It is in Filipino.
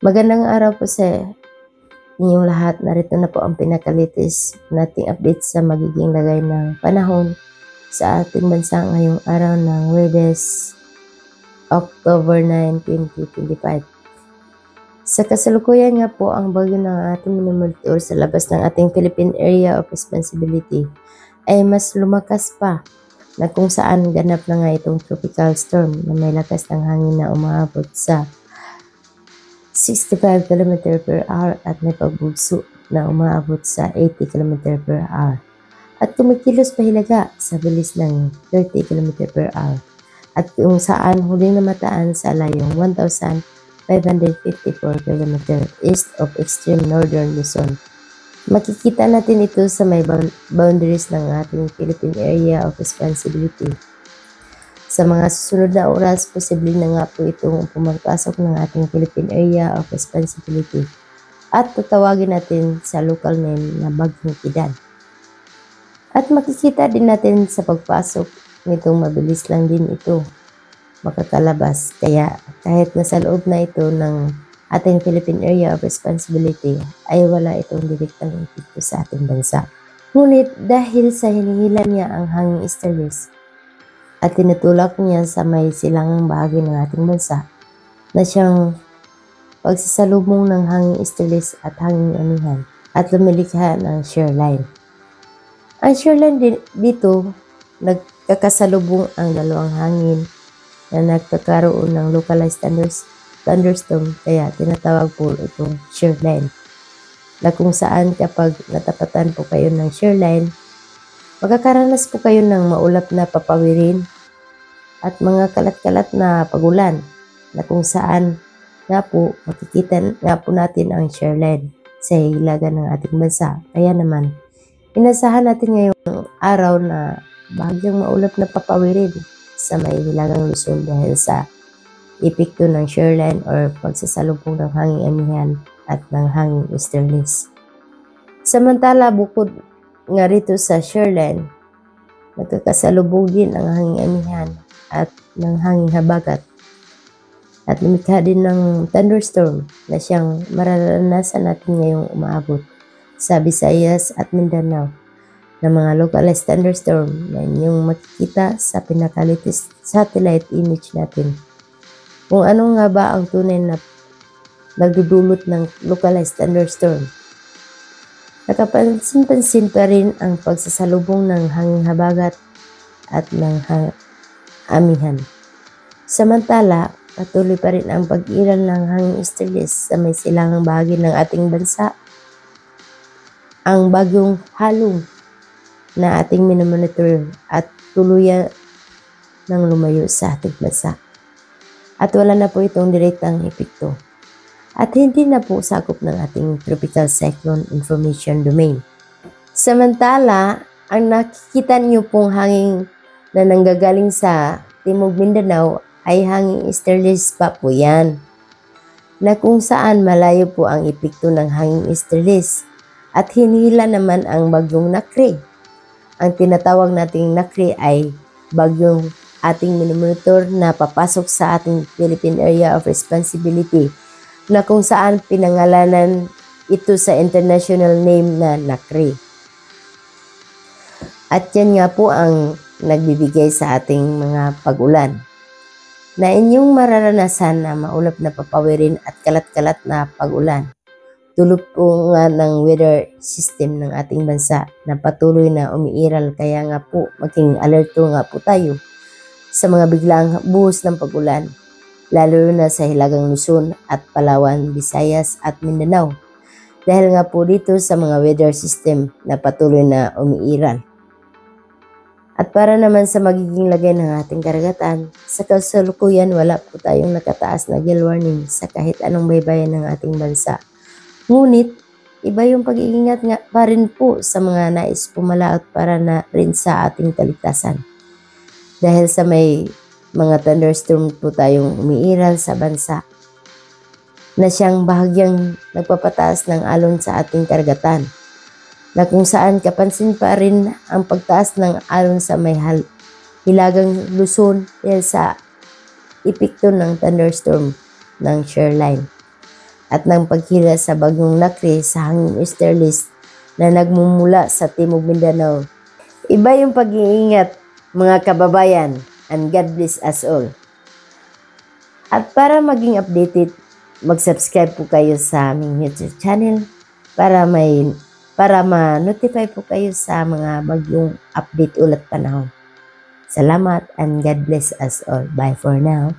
Magandang araw po sa inyong lahat. Narito na po ang pinakalitis nating update sa magiging lagay ng panahon sa ating bansa ngayong araw ng Huwebes, October 9, 2025. Sa kasalukuyan nga po, ang bagyo ng ating minumonitor sa labas ng ating Philippine Area of Responsibility ay mas lumakas pa, na kung saan ganap na nga itong tropical storm na may lakas ng hangin na umaabot sa 65 km per hour at may pagbugso na umaabot sa 80 km per hour at kumikilos pahilaga sa bilis ng 30 km per hour at kung saan huling namataan sa layong 1,554 km east of extreme northern Luzon. Makikita natin ito sa may boundaries ng ating Philippine Area of Responsibility. Sa mga susunod na oras, posible na nga po itong pumagpasok ng ating Philippine Area of Responsibility at tatawagin natin sa local name na Bagyong Kidan. At makikita din natin sa pagpasok nitong mabilis lang din ito makakalabas. Kaya kahit nasa loob na ito ng ating Philippine Area of Responsibility ay wala itong direktang epekto sa ating bansa. Ngunit dahil sa hinihilan niya ang hanging easterlies at tinutulak niya sa may silangang bahagi ng ating bansa na siyang pagsasalubong ng hanging easterlies at hanging amihan at lumilikha ng shear line. Ang shear line dito, nagkakasalubong ang dalawang hangin na nagkakaroon ng localized thunderstorm, kaya tinatawag po itong shear line, na kung saan kapag natapatan po kayo ng shear line, magkakaranas po kayo ng maulap na papawirin at mga kalat-kalat na pagulan, na kung saan nga po makikita nga po natin ang shear line sa hilaga ng ating bansa. Kaya naman, inasahan natin ngayong araw na bahagyang maulap na papawirin sa may hilagang Luzon dahil sa epekto ng shear line or pagsasalubong ng hanging amihan at ng hanging easterlies. Samantala, bukod nga rito sa shear line, nagkakasalubong din ang hanging amihan at ng hanging habagat at lumikha din ng thunderstorm na siyang mararanasan natin ngayong umaabot sa Visayas at Mindanao na mga localized thunderstorm na inyong makikita sa pinaka-latest satellite image natin. Kung ano nga ba ang tunay na nagdudulot ng localized thunderstorm. Nakapansin-pansin pa rin ang pagsasalubong ng hanging habagat at ng amihan. Samantala, patuloy pa rin ang pag-iral ng hanging easterlies sa may silangang bahagi ng ating bansa. Ang bagyong halong na ating minomonitor at tuluyan ng lumayo sa ating bansa. At wala na po itong direktang epekto. At hindi na po sakop ng ating Tropical Cyclone Information Domain. Samantala, ang nakikita niyo pong hangin na nanggagaling sa Timog Mindanao ay hanging easterlies pa po yan, na kung saan malayo po ang epekto ng hanging easterlies at hinila naman ang bagyong Nakri. Ang tinatawag nating Nakri ay bagyong ating minomonitor na papasok sa ating Philippine Area of Responsibility, na kung saan pinangalanan ito sa international name na Nakri. At yan nga po ang nagbibigay sa ating mga pag-ulan na inyong mararanasan na maulap na papawirin at kalat-kalat na pag-ulan. Tulog po nga ng weather system ng ating bansa na patuloy na umiiral, kaya nga po maging alerto nga po tayo sa mga biglaang buhos ng pag-ulan, lalo na sa hilagang Luzon at Palawan, Visayas at Mindanao, dahil nga po dito sa mga weather system na patuloy na umiiral. At para naman sa magiging lagay ng ating karagatan, sa kasalukuyan wala po tayong nakataas na gale warning sa kahit anong baybayin ng ating bansa. Ngunit, iba yung pag-iingat nga pa rin po sa mga nais pumalaot para na rin sa ating kaligtasan. Dahil sa may mga thunderstorm po tayong umiiral sa bansa na siyang bahagyang nagpapataas ng alon sa ating karagatan, na kung saan kapansin pa rin ang pagtaas ng alon sa may hilagang Luzon dahil sa epekto ng thunderstorm ng shear line. at ng paghila sa bagyong Nakri sa hangin easterlies na nagmumula sa Timog Mindanao. Iba yung pag-iingat, mga kababayan, and God bless us all. At para maging updated, mag-subscribe po kayo sa aming YouTube channel para ma-notify po kayo sa mga bagyong update ulat panahon. Salamat and God bless us all. Bye for now.